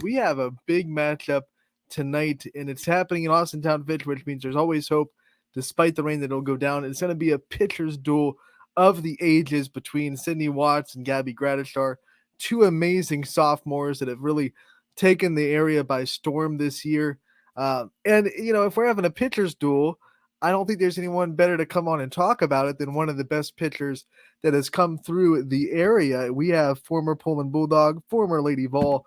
We have a big matchup tonight, and it's happening in Austin Town Fitch, which means there's always hope, despite the rain, that it'll go down. It's going to be a pitcher's duel of the ages between Sydney Watts and Gabby Gradishar, two amazing sophomores that have really taken the area by storm this year. If we're having a pitcher's duel, I don't think there's anyone better to come on and talk about it than one of the best pitchers that has come through the area. We have former Pullman Bulldog, former Lady Vol,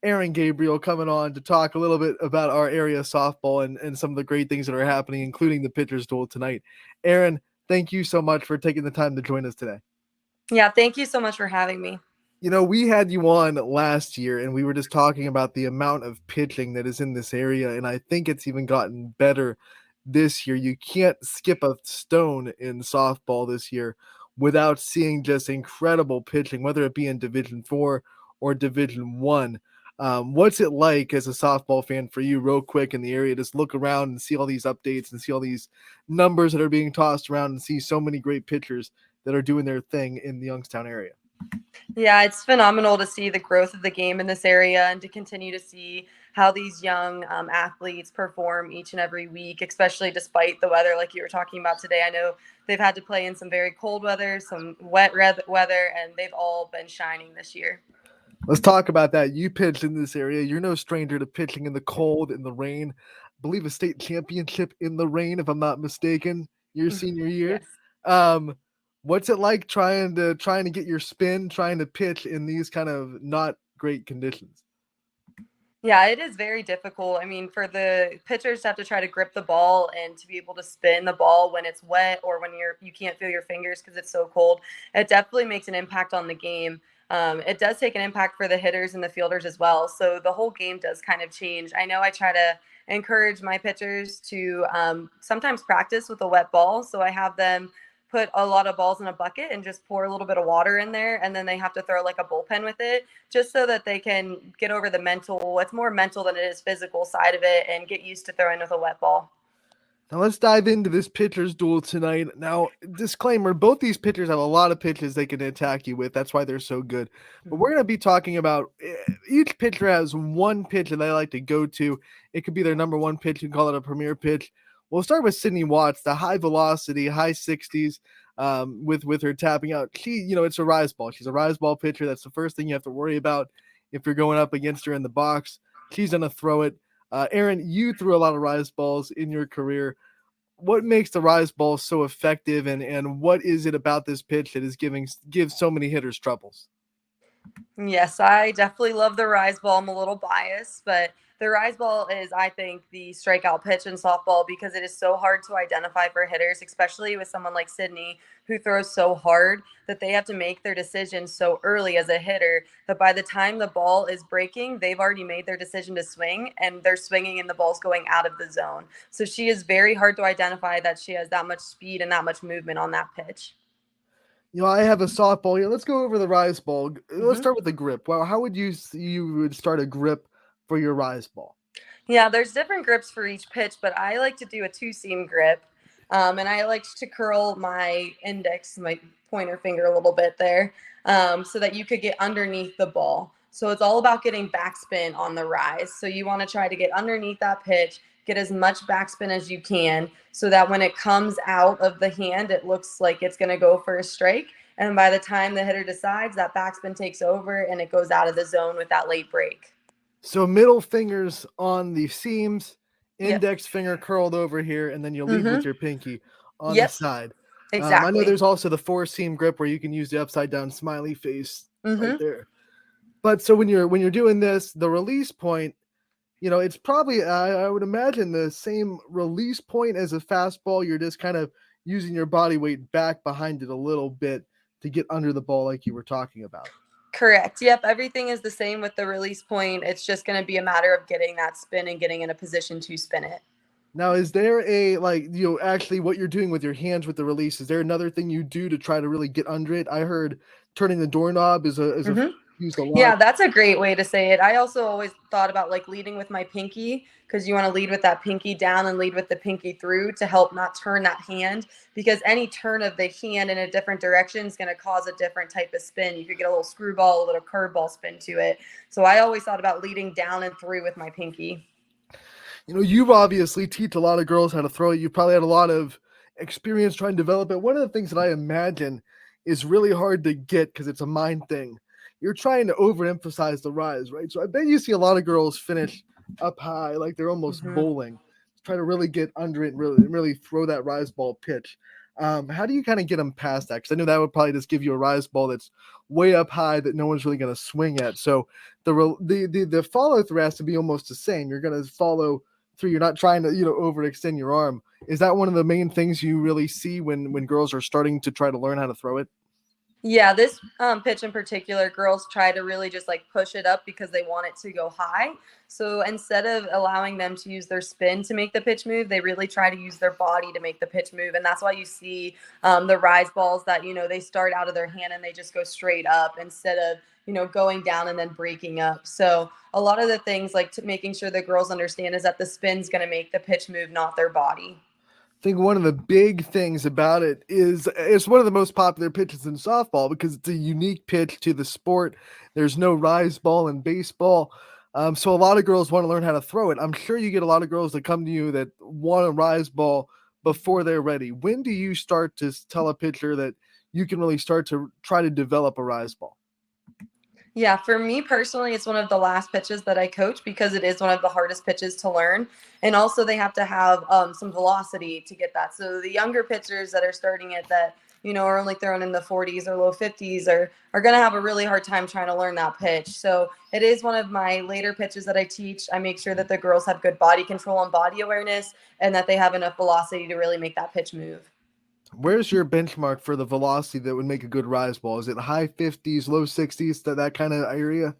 Erin Gabriel coming on to talk a little bit about our area softball and some of the great things that are happening, including the pitcher's duel tonight. Erin, thank you so much for taking the time to join us today. Yeah, thank you so much for having me. We had you on last year, and we were just talking about the amount of pitching that is in this area, and I think it's even gotten better this year. You can't skip a stone in softball this year without seeing just incredible pitching, whether it be in Division 4 or Division 1. What's it like as a softball fan for you, real quick, in the area? Just look around and see all these updates and see all these numbers that are being tossed around and see so many great pitchers that are doing their thing in the Youngstown area. Yeah, it's phenomenal to see the growth of the game in this area and to continue to see how these young athletes perform each and every week, especially despite the weather like you were talking about today. I know they've had to play in some very cold weather, some wet weather, and they've all been shining this year. Let's talk about that. You pitched in this area. You're no stranger to pitching in the cold, in the rain. I believe a state championship in the rain, if I'm not mistaken, your senior year. Yes. What's it like trying to get your spin, trying to pitch in these kind of not great conditions? Yeah, it is very difficult. I mean, for the pitchers to have to try to grip the ball and to be able to spin the ball when it's wet or when you can't feel your fingers because it's so cold, it definitely makes an impact on the game. It does take an impact for the hitters and the fielders as well. So the whole game does kind of change. I know I try to encourage my pitchers to sometimes practice with a wet ball. So I have them put a lot of balls in a bucket and just pour a little bit of water in there. And then they have to throw like a bullpen with it just so that they can get over the mental, it's more mental than it is physical side of it and get used to throwing with a wet ball. Now let's dive into this pitcher's duel tonight. Now, disclaimer, both these pitchers have a lot of pitches they can attack you with. That's why they're so good. But we're going to be talking about each pitcher has one pitch that they like to go to. It could be their number one pitch. You can call it a premier pitch. We'll start with Sydney Watts, the high velocity, high 60s with her tapping out. It's a rise ball. She's a rise ball pitcher. That's the first thing you have to worry about if you're going up against her in the box. She's going to throw it. Erin, you threw a lot of rise balls in your career. What makes the rise ball so effective, and what is it about this pitch that gives so many hitters troubles? Yes, I definitely love the rise ball. I'm a little biased, but the rise ball is, I think, the strikeout pitch in softball because it is so hard to identify for hitters, especially with someone like Sydney who throws so hard that they have to make their decision so early as a hitter that by the time the ball is breaking, they've already made their decision to swing and they're swinging and the ball's going out of the zone. So she is very hard to identify that she has that much speed and that much movement on that pitch. I have a softball here. Let's go over the rise ball. Let's start with the grip. Well, how would you would start a grip for your rise ball? Yeah, there's different grips for each pitch, but I like to do a two-seam grip. And I like to curl my index, my pointer finger a little bit there so that you could get underneath the ball. So it's all about getting backspin on the rise. So you want to try to get underneath that pitch, get as much backspin as you can so that when it comes out of the hand, it looks like it's going to go for a strike. And by the time the hitter decides, that backspin takes over and it goes out of the zone with that late break. So middle fingers on the seams, index finger curled over here, and then you'll lead with your pinky on the side. Exactly. I know there's also the four seam grip where you can use the upside down smiley face right there. But so when you're doing this, the release point, it's probably I would imagine the same release point as a fastball. You're just kind of using your body weight back behind it a little bit to get under the ball like you were talking about. Correct. Yep. Everything is the same with the release point. It's just going to be a matter of getting that spin and getting in a position to spin it. Now, is there actually what you're doing with your hands with the release? Is there another thing you do to try to really get under it? I heard turning the doorknob is a used a lot. Yeah, that's a great way to say it. I also always thought about like leading with my pinky because you want to lead with that pinky down and lead with the pinky through to help not turn that hand because any turn of the hand in a different direction is going to cause a different type of spin. You could get a little screwball, a little curveball spin to it. So I always thought about leading down and through with my pinky. You obviously teach a lot of girls how to throw it. You probably had a lot of experience trying to develop it. One of the things that I imagine is really hard to get because it's a mind thing. You're trying to overemphasize the rise, right? So I bet you see a lot of girls finish up high, like they're almost Mm-hmm. bowling. Try to really get under it and really throw that rise ball pitch. How do you kind of get them past that? Because I know that would probably just give you a rise ball that's way up high that no one's really going to swing at. So the follow through has to be almost the same. You're going to follow through. You're not trying to overextend your arm. Is that one of the main things you really see when girls are starting to try to learn how to throw it? Yeah, this pitch in particular, girls try to really just like push it up because they want it to go high. So instead of allowing them to use their spin to make the pitch move, they really try to use their body to make the pitch move. And that's why you see the rise balls that, they start out of their hand and they just go straight up instead of, going down and then breaking up. So a lot of the things like making sure the girls understand is that the spin's going to make the pitch move, not their body. I think one of the big things about it is it's one of the most popular pitches in softball because it's a unique pitch to the sport. There's no rise ball in baseball. So a lot of girls want to learn how to throw it. I'm sure you get a lot of girls that come to you that want a rise ball before they're ready. When do you start to tell a pitcher that you can really start to try to develop a rise ball? Yeah, for me personally, it's one of the last pitches that I coach because it is one of the hardest pitches to learn. And also, they have to have some velocity to get that. So, the younger pitchers that are starting it that, are only throwing in the 40s or low 50s are going to have a really hard time trying to learn that pitch. So, it is one of my later pitches that I teach. I make sure that the girls have good body control and body awareness and that they have enough velocity to really make that pitch move. Where's your benchmark for the velocity that would make a good rise ball? Is it high 50s, low 60s, that kind of area?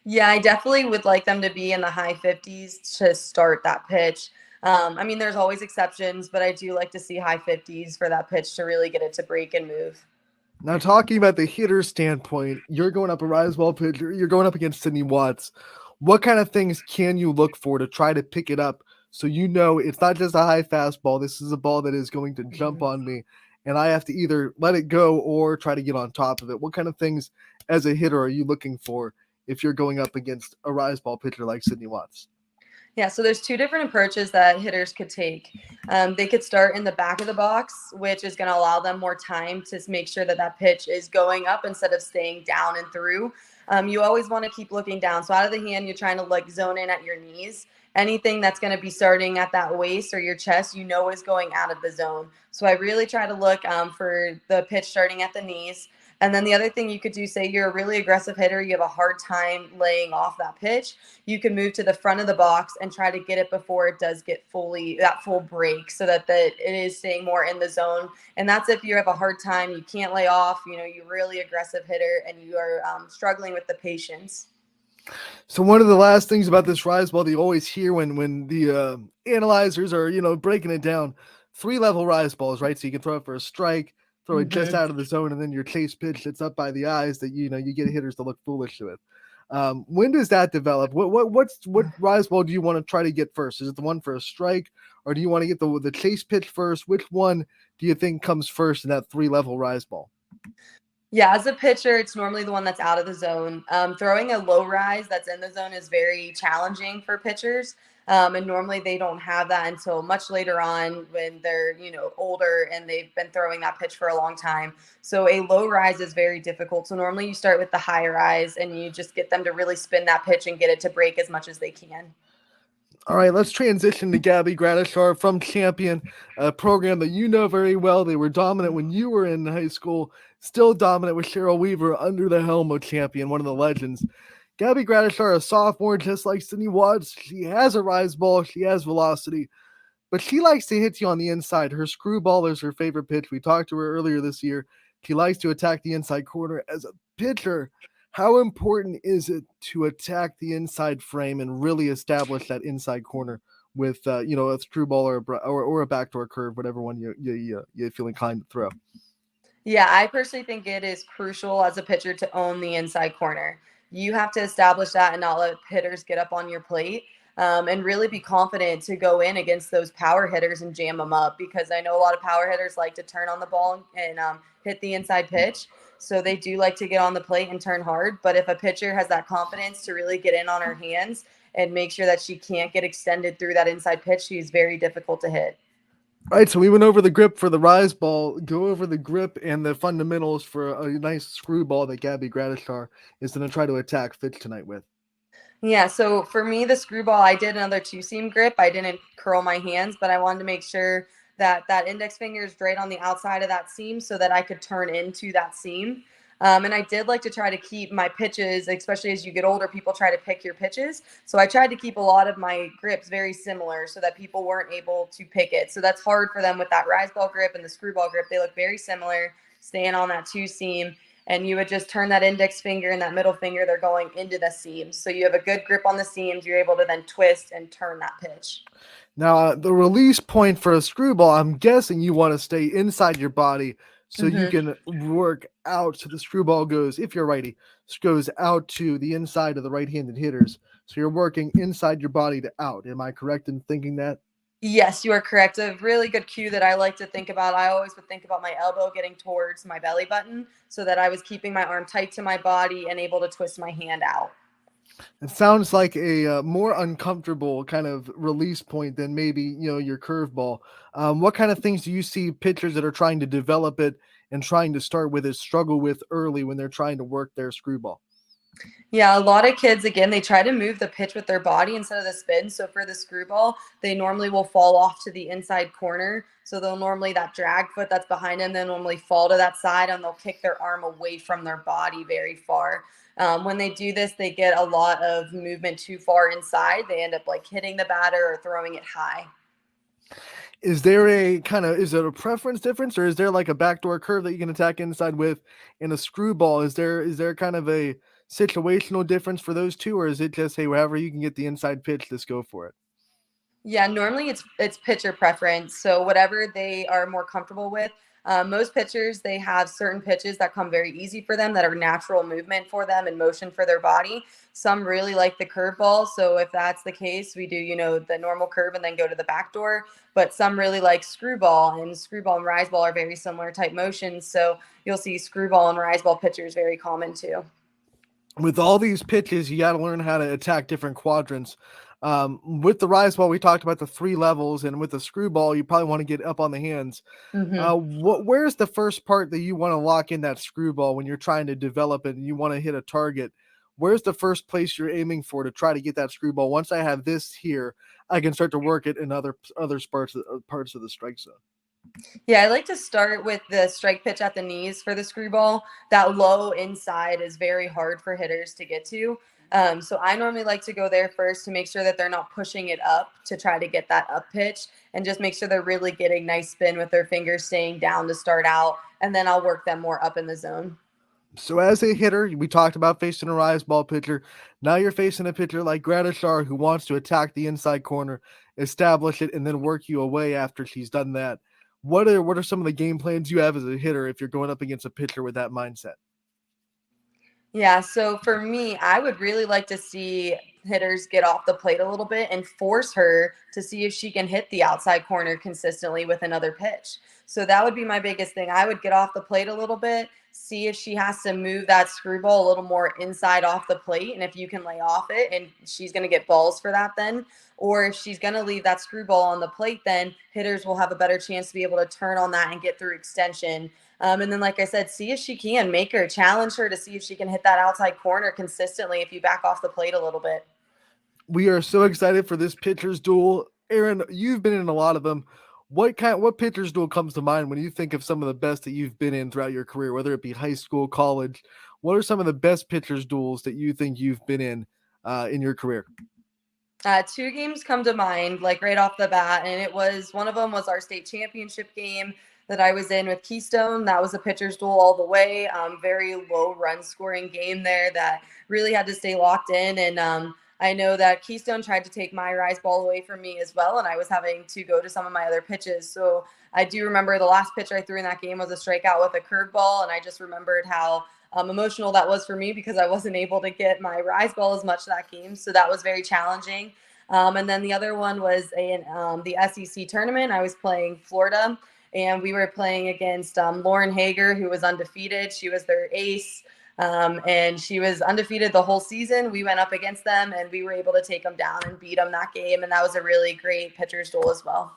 Yeah, I definitely would like them to be in the high 50s to start that pitch. I mean, there's always exceptions, but I do like to see high 50s for that pitch to really get it to break and move. Now, talking about the hitter standpoint, you're going up a rise ball pitcher, you're going up against Sydney Watts. What kind of things can you look for to try to pick it up so it's not just a high fastball? This is a ball that is going to jump on me, and I have to either let it go or try to get on top of it. What kind of things as a hitter are you looking for if you're going up against a rise ball pitcher like Sydney Watts? Yeah, so there's two different approaches that hitters could take. They could start in the back of the box, which is going to allow them more time to make sure that that pitch is going up instead of staying down and through. You always want to keep looking down. So out of the hand, you're trying to like zone in at your knees. Anything that's going to be starting at that waist or your chest, is going out of the zone. So I really try to look for the pitch starting at the knees. And then the other thing you could do, say you're a really aggressive hitter, you have a hard time laying off that pitch, you can move to the front of the box and try to get it before it does get that full break so that it is staying more in the zone. And that's if you have a hard time, you can't lay off, you're really aggressive hitter and you are struggling with the patience. So one of the last things about this rise ball that you always hear when the analyzers are breaking it down, 3-level rise balls, right? So you can throw it for a strike, throw it just out of the zone, and then your chase pitch that's up by the eyes that you get hitters to look foolish with. When does that develop? What rise ball do you want to try to get first? Is it the one for a strike, or do you want to get the chase pitch first? Which one do you think comes first in that 3-level rise ball? Yeah, as a pitcher, it's normally the one that's out of the zone. Throwing a low rise that's in the zone is very challenging for pitchers. And normally they don't have that until much later on when they're, older and they've been throwing that pitch for a long time. So a low rise is very difficult. So normally you start with the high rise and you just get them to really spin that pitch and get it to break as much as they can. All right, let's transition to Gabby Gradishar from Champion, a program that you know very well. They were dominant when you were in high school, still dominant with Cheryl Weaver under the helm of Champion, one of the legends. Gabby Gradishar, a sophomore, just like Sydney Watts. She has a rise ball, she has velocity, but she likes to hit you on the inside. Her screwball is her favorite pitch. We talked to her earlier this year. She likes to attack the inside corner. As a pitcher, how important is it to attack the inside frame and really establish that inside corner with a screwball or a backdoor curve, whatever one you feel inclined to throw? Yeah, I personally think it is crucial as a pitcher to own the inside corner. You have to establish that and not let hitters get up on your plate. And really be confident to go in against those power hitters and jam them up, because I know a lot of power hitters like to turn on the ball and hit the inside pitch. So they do like to get on the plate and turn hard. But if a pitcher has that confidence to really get in on her hands and make sure that she can't get extended through that inside pitch, she's very difficult to hit. All right, so we went over the grip for the rise ball. Go over the grip and the fundamentals for a nice screwball that Gabby Gradishar is going to try to attack Fitch tonight with. Yeah, so for me, the screwball, I did another two-seam grip. I didn't curl my hands, but I wanted to make sure that that index finger is right on the outside of that seam so that I could turn into that seam. And I did like to try to keep my pitches, especially as you get older, people try to pick your pitches. So I tried to keep a lot of my grips very similar so that people weren't able to pick it. So that's hard for them with that rise ball grip and the screwball grip. They look very similar, staying on that two seam. And you would just turn that index finger and that middle finger, they're going into the seams. So you have a good grip on the seams. You're able to then twist and turn that pitch. Now, the release point for a screwball, I'm guessing you want to stay inside your body so you can work out. So the screwball goes, if you're righty, goes out to the inside of the right-handed hitters. So you're working inside your body to out. Am I correct in thinking that? Yes, you are correct. A really good cue that I like to think about. I always would think about my elbow getting towards my belly button so that I was keeping my arm tight to my body and able to twist my hand out. It sounds like a more uncomfortable kind of release point than maybe your curveball. What kind of things do you see pitchers that are trying to develop it and trying to start with it struggle with early when they're trying to work their screwball? Yeah, a lot of kids, again, they try to move the pitch with their body instead of the spin. So for the screwball, they normally will fall off to the inside corner. So they'll normally, that drag foot that's behind them, they'll normally fall to that side and they'll kick their arm away from their body very far. When they do this, they get a lot of movement too far inside. They end up like hitting the batter or throwing it high. Is there is it a preference difference, or is there like a backdoor curve that you can attack inside with in a screwball? Is there kind of a situational difference for those two, or is it just, hey, wherever you can get the inside pitch, just go for it? Yeah, normally it's pitcher preference. So whatever they are more comfortable with. Most pitchers, they have certain pitches that come very easy for them that are natural movement for them and motion for their body. Some really like the curveball. So if that's the case, we do, the normal curve and then go to the back door. But some really like screwball, and screwball and rise ball are very similar type motions. So you'll see screwball and rise ball pitchers very common too. With all these pitches, you got to learn how to attack different quadrants. With the rise ball, we talked about the 3 levels, and with the screwball, you probably want to get up on the hands. Mm-hmm. Where's the first part that you want to lock in that screwball when you're trying to develop it and you want to hit a target? Where's the first place you're aiming for to try to get that screwball? Once I have this here, I can start to work it in other parts of the strike zone. Yeah, I like to start with the strike pitch at the knees for the screwball. That low inside is very hard for hitters to get to. So I normally like to go there first to make sure that they're not pushing it up to try to get that up pitch, and just make sure they're really getting nice spin with their fingers staying down to start out. And then I'll work them more up in the zone. So as a hitter, we talked about facing a rise ball pitcher. Now you're facing a pitcher like Gradishar who wants to attack the inside corner, establish it, and then work you away after she's done that. What are some of the game plans you have as a hitter if you're going up against a pitcher with that mindset? Yeah, so for me, I would really like to see hitters get off the plate a little bit and force her to see if she can hit the outside corner consistently with another pitch. So that would be my biggest thing. I would get off the plate a little bit, see if she has to move that screwball a little more inside off the plate, and if you can lay off it, and she's going to get balls for that then. Or if she's going to leave that screwball on the plate, then hitters will have a better chance to be able to turn on that and get through extension. And then, like I said, see if she can make her, challenge her to see if she can hit that outside corner consistently if you back off the plate a little bit. We are so excited for this pitcher's duel. Erin, you've been in a lot of them. What pitcher's duel comes to mind when you think of some of the best that you've been in throughout your career, whether it be high school, college? What are some of the best pitcher's duels that you think you've been in your career? Two games come to mind, like right off the bat, and one of them was our state championship game that I was in with Keystone. That was a pitcher's duel all the way. Very low run scoring game there that really had to stay locked in. And I know that Keystone tried to take my rise ball away from me as well, and I was having to go to some of my other pitches. So I do remember the last pitch I threw in that game was a strikeout with a curveball, and I just remembered how emotional that was for me because I wasn't able to get my rise ball as much that game. So that was very challenging. And then the other one was the SEC tournament. I was playing Florida, and we were playing against Lauren Hager, who was undefeated. She was their ace. And she was undefeated the whole season. We went up against them and we were able to take them down and beat them that game. And that was a really great pitcher's duel as well.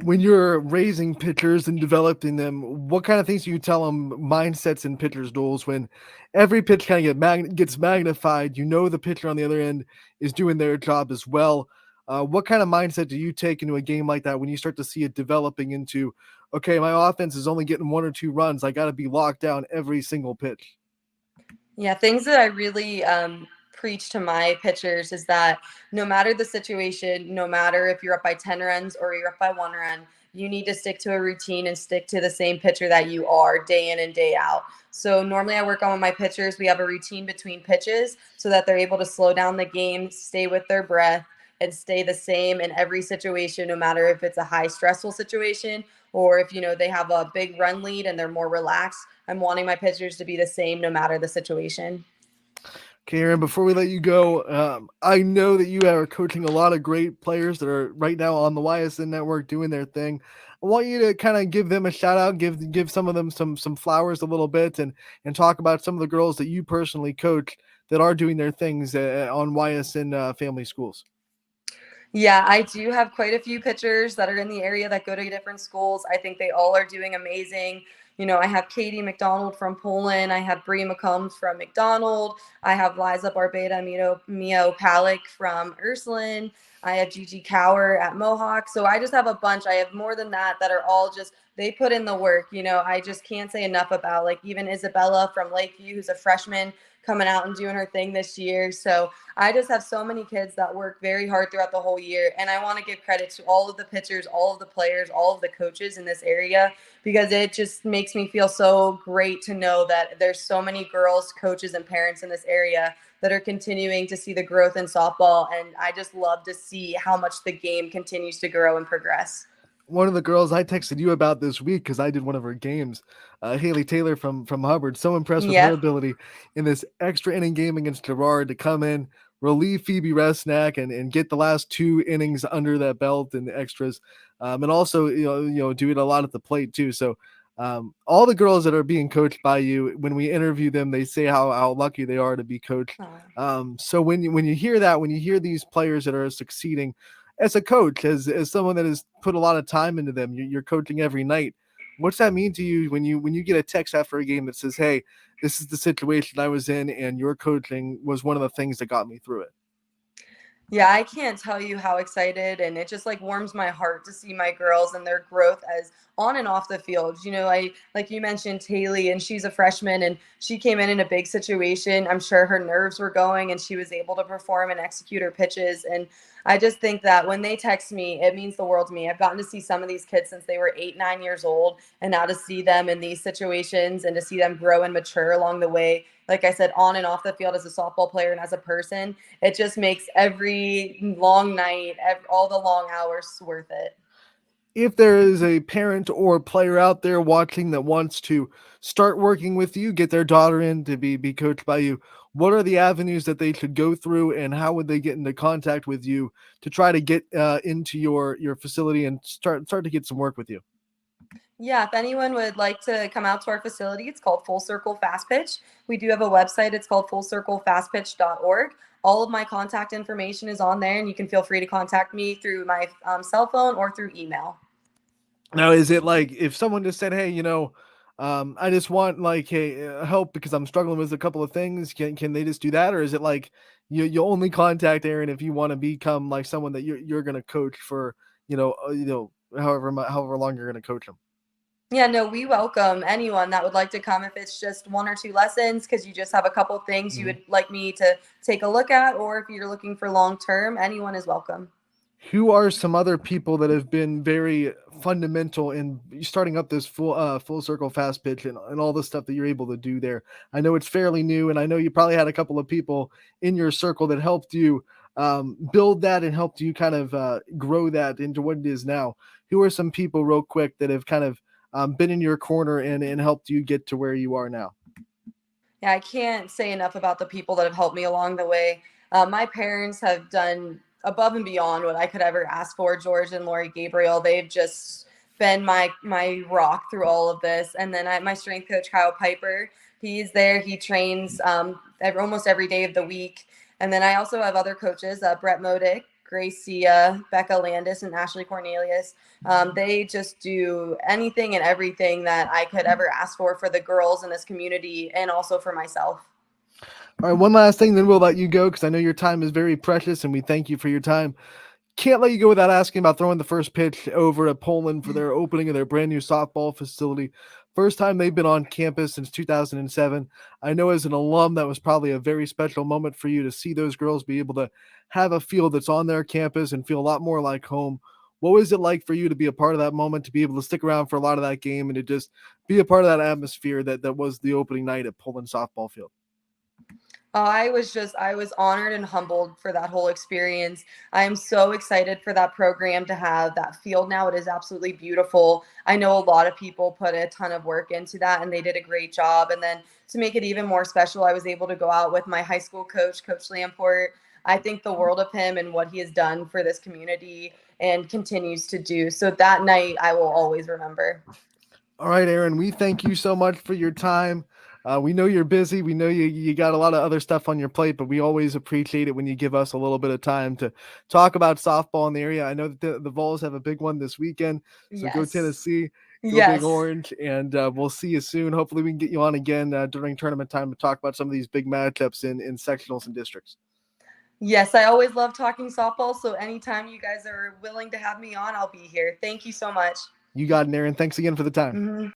When you're raising pitchers and developing them, what kind of things do you tell them mindsets in pitchers duels when every pitch kind of gets magnified? You know the pitcher on the other end is doing their job as well. What kind of mindset do you take into a game like that when you start to see it developing into, okay, my offense is only getting 1 or 2 runs. I got to be locked down every single pitch. Yeah, things that I really preach to my pitchers is that no matter the situation, no matter if you're up by 10 runs or you're up by 1 run, you need to stick to a routine and stick to the same pitcher that you are day in and day out. So normally I work on with my pitchers. We have a routine between pitches so that they're able to slow down the game, stay with their breath, and stay the same in every situation, no matter if it's a high stressful situation or if they have a big run lead and they're more relaxed. I'm wanting my pitchers to be the same no matter the situation. Okay, Erin, before we let you go, I know that you are coaching a lot of great players that are right now on the YSN network doing their thing. I want you to kind of give them a shout out, give some of them some flowers a little bit, and talk about some of the girls that you personally coach that are doing their things on YSN family schools. Yeah, I do have quite a few pitchers that are in the area that go to different schools. I think they all are doing amazing. I have Katie McDonald from Poland. I have Bree McCombs from McDonald. I have Liza Barbeta Mio Palik from Ursuline. I have Gigi Cower at Mohawk. So I just have a bunch. I have more than that are all just, they put in the work. I just can't say enough about like even Isabella from Lakeview, who's a freshman coming out and doing her thing this year. So I just have so many kids that work very hard throughout the whole year. And I want to give credit to all of the pitchers, all of the players, all of the coaches in this area, because it just makes me feel so great to know that there's so many girls, coaches, and parents in this area that are continuing to see the growth in softball. And I just love to see how much the game continues to grow and progress. One of the girls I texted you about this week because I did one of her games, Haley Taylor from Hubbard. So impressed with her Yep. ability in this extra inning game against Girard to come in, relieve Phoebe Resnack, and get the last 2 innings under that belt and the extras, and also doing a lot at the plate too. So all the girls that are being coached by you, when we interview them, they say how lucky they are to be coached. So when you hear that, when you hear these players that are succeeding as a coach, as someone that has put a lot of time into them, you're coaching every night. What's that mean to you when you get a text after a game that says, "Hey, this is the situation I was in, and your coaching was one of the things that got me through it"? Yeah, I can't tell you how excited, and it just like warms my heart to see my girls and their growth as on and off the field. I like you mentioned Haley, and she's a freshman, and she came in a big situation. I'm sure her nerves were going, and she was able to perform and execute her pitches. And I just think that when they text me, it means the world to me. I've gotten to see some of these kids since they were 8, 9 years old, and now to see them in these situations and to see them grow and mature along the way, like I said, on and off the field as a softball player and as a person, it just makes every long night, all the long hours worth it. If there is a parent or player out there watching that wants to start working with you, get their daughter in to be coached by you, what are the avenues that they should go through, and how would they get into contact with you to try to get into your facility and start to get some work with you? Yeah, if anyone would like to come out to our facility, it's called Full Circle Fast Pitch. We do have a website. It's called fullcirclefastpitch.org. All of my contact information is on there, and you can feel free to contact me through my cell phone or through email. Now, is it like if someone just said, "Hey, I just want like help because I'm struggling with a couple of things," can they just do that, or is it like you only contact Erin if you want to become like someone that you're going to coach for however long you're going to coach them? Yeah, no, we welcome anyone that would like to come if it's just 1 or 2 lessons because you just have a couple things you Mhm. would like me to take a look at, or if you're looking for long term, anyone is welcome. Who are some other people that have been very fundamental in starting up this full circle fast pitch and all the stuff that you're able to do there? I know it's fairly new, and I know you probably had a couple of people in your circle that helped you build that and helped you kind of grow that into what it is now. Who are some people, real quick, that have kind of been in your corner and helped you get to where you are now? Yeah, I can't say enough about the people that have helped me along the way. My parents have done above and beyond what I could ever ask for. George and Lori Gabriel, they've just been my rock through all of this. And then my strength coach Kyle Piper, he's there. He trains almost every day of the week. And then I also have other coaches, Brett Modick, Gracia, Becca Landis, and Ashley Cornelius. They just do anything and everything that I could ever ask for the girls in this community and also for myself. All right, one last thing, then we'll let you go because I know your time is very precious, and we thank you for your time. Can't let you go without asking about throwing the first pitch over at Poland for their opening of their brand new softball facility. First time they've been on campus since 2007. I know as an alum, that was probably a very special moment for you to see those girls be able to have a field that's on their campus and feel a lot more like home. What was it like for you to be a part of that moment, to be able to stick around for a lot of that game and to just be a part of that atmosphere that was the opening night at Poland softball field? I was honored and humbled for that whole experience. I am so excited for that program to have that field now. It is absolutely beautiful. I know a lot of people put a ton of work into that and they did a great job. And then to make it even more special, I was able to go out with my high school coach, Coach Lamport. I think the world of him and what he has done for this community and continues to do. So that night I will always remember. All right, Erin, we thank you so much for your time. We know you're busy. We know you got a lot of other stuff on your plate, but we always appreciate it when you give us a little bit of time to talk about softball in the area. I know that the Vols have a big one this weekend, so go Yes. Tennessee, go Big Yes. Orange, and we'll see you soon. Hopefully, we can get you on again during tournament time to talk about some of these big matchups in sectionals and districts. Yes, I always love talking softball. So anytime you guys are willing to have me on, I'll be here. Thank you so much. You got it, Erin. Thanks again for the time. Mm-hmm.